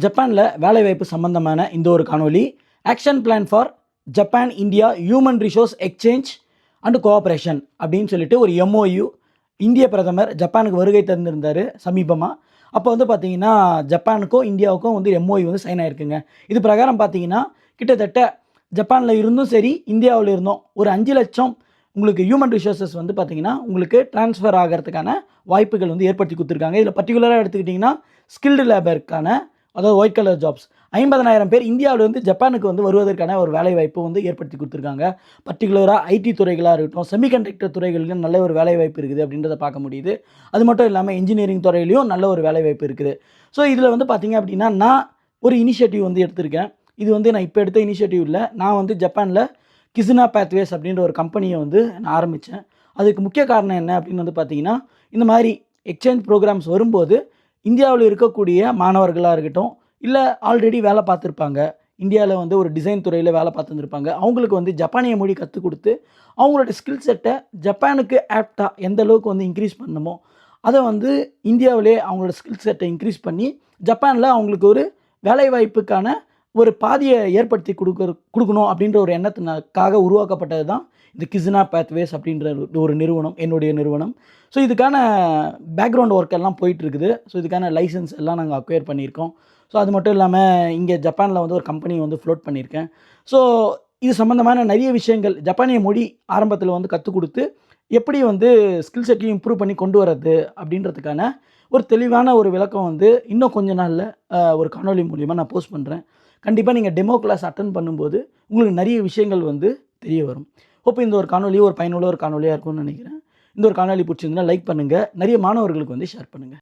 ஜப்பானில் வேலைவாய்ப்பு சம்பந்தமான இந்த ஒரு காணொலி action plan for Japan India human resource exchange and cooperation அப்படின்னு சொல்லிட்டு ஒரு எம்ஓயு இந்திய பிரதமர் ஜப்பானுக்கு வருகை தந்திருந்தார் சமீபமாக. அப்போ வந்து பார்த்தீங்கன்னா ஜப்பானுக்கும் இந்தியாவுக்கும் வந்து எம்ஓயு வந்து சைன் ஆகிருக்குங்க. இது பிரகாரம் பார்த்தீங்கன்னா கிட்டத்தட்ட ஜப்பானில் இருந்தும் சரி இந்தியாவில் இருந்தும் ஒரு 5 லட்சம் உங்களுக்கு ஹியூமன் ரிசோர்ஸஸ் வந்து பார்த்தீங்கன்னா உங்களுக்கு ட்ரான்ஸ்ஃபர் ஆகிறதுக்கான வாய்ப்புகள் வந்து ஏற்படுத்தி கொடுத்துருக்காங்க. இதில் பர்டிகுலராக எடுத்துக்கிட்டிங்கன்னா ஸ்கில்டு லேபருக்கான அதாவது ஒயிட் கலர் ஜாப்ஸ் 50,000 பேர் இந்தியாவிலேருந்து ஜப்பானுக்கு வந்து வருவதற்கான ஒரு வேலை வாய்ப்பு வந்து ஏற்படுத்தி கொடுத்துருக்காங்க. பர்டிகுலராக ஐடி துறைகளாக இருக்கட்டும், செமிகண்டக்டர் துறைகளிலும் நல்ல ஒரு வேலை வாய்ப்பு இருக்குது அப்படின்றத பார்க்க முடியுது. அது மட்டும் இல்லாமல் இன்ஜினியரிங் துறையிலையும் நல்ல ஒரு வேலை வாய்ப்பு இருக்குது. ஸோ இதில் வந்து பார்த்திங்க அப்படின்னா நான் ஒரு இனிஷியேட்டிவ் வந்து எடுத்திருக்கேன். இது வந்து நான் இப்போ எடுத்த இனிஷியேட்டிவ் இல்லை. நான் வந்து ஜப்பானில் கிசுனா பேத்வேஸ் அப்படின்ற ஒரு கம்பெனியை வந்து நான் ஆரம்பித்தேன். அதுக்கு முக்கிய காரணம் என்ன அப்படின்னு வந்து பார்த்திங்கன்னா, இந்த மாதிரி எக்ஸ்சேஞ்ச் ப்ரோக்ராம்ஸ் வரும்போது இந்தியாவில் இருக்கக்கூடிய மாணவர்களாக இருக்கட்டும், இல்லை ஆல்ரெடி வேலை பார்த்துருப்பாங்க, இந்தியாவில் வந்து ஒரு டிசைன் துறையில் வேலை பார்த்துருந்துருப்பாங்க, அவங்களுக்கு வந்து ஜப்பானிய மொழி கற்றுக் கொடுத்து அவங்களோட ஸ்கில் செட்டை ஜப்பானுக்கு ஆப்டாக எந்த அளவுக்கு வந்து இன்க்ரீஸ் பண்ணணுமோ அதை வந்து இந்தியாவிலே அவங்களோட ஸ்கில் செட்டை இன்க்ரீஸ் பண்ணி ஜப்பானில் அவங்களுக்கு ஒரு வேலைவாய்ப்புக்கான ஒரு பாதியை ஏற்படுத்தி கொடுக்கணும் அப்படின்ற ஒரு எண்ணத்தினாக்காக உருவாக்கப்பட்டது தான் இந்த கிசுனா பேத்வேஸ் அப்படின்ற ஒரு நிறுவனம், என்னுடைய நிறுவனம். ஸோ இதுக்கான பேக்ரவுண்ட் ஒர்க் எல்லாம் போயிட்டுருக்குது. ஸோ இதுக்கான லைசன்ஸ் எல்லாம் நாங்கள் அக்வயர் பண்ணியிருக்கோம். ஸோ அது மட்டும் இல்லாமல் இங்கே ஜப்பானில் வந்து ஒரு கம்பெனி வந்து ஃப்ளோட் பண்ணியிருக்கேன். ஸோ இது சம்மந்தமான நிறைய விஷயங்கள் ஜப்பானிய மொழி ஆரம்பத்தில் வந்து கற்றுக் கொடுத்து எப்படி வந்து ஸ்கில் செட்டையும் இம்ப்ரூவ் பண்ணி கொண்டு வரது அப்படின்றதுக்கான ஒரு தெளிவான ஒரு விளக்கம் வந்து இன்னும் கொஞ்ச நாளில் ஒரு காணொலி மூலிமா நான் போஸ்ட் பண்ணுறேன். கண்டிப்பாக நீங்கள் டெமோ கிளாஸ் அட்டன் பண்ணும்போது உங்களுக்கு நிறைய விஷயங்கள் வந்து தெரிய வரும். ஹோப் இந்த ஒரு காணொலி ஒரு பயனுள்ள ஒரு காணொலியாக இருக்கும்னு நினைக்கிறேன். இந்த ஒரு காணொலி பிடிச்சிருந்தா லைக் பண்ணுங்கள், நிறைய மாணவர்களுக்கு வந்து ஷேர் பண்ணுங்கள்.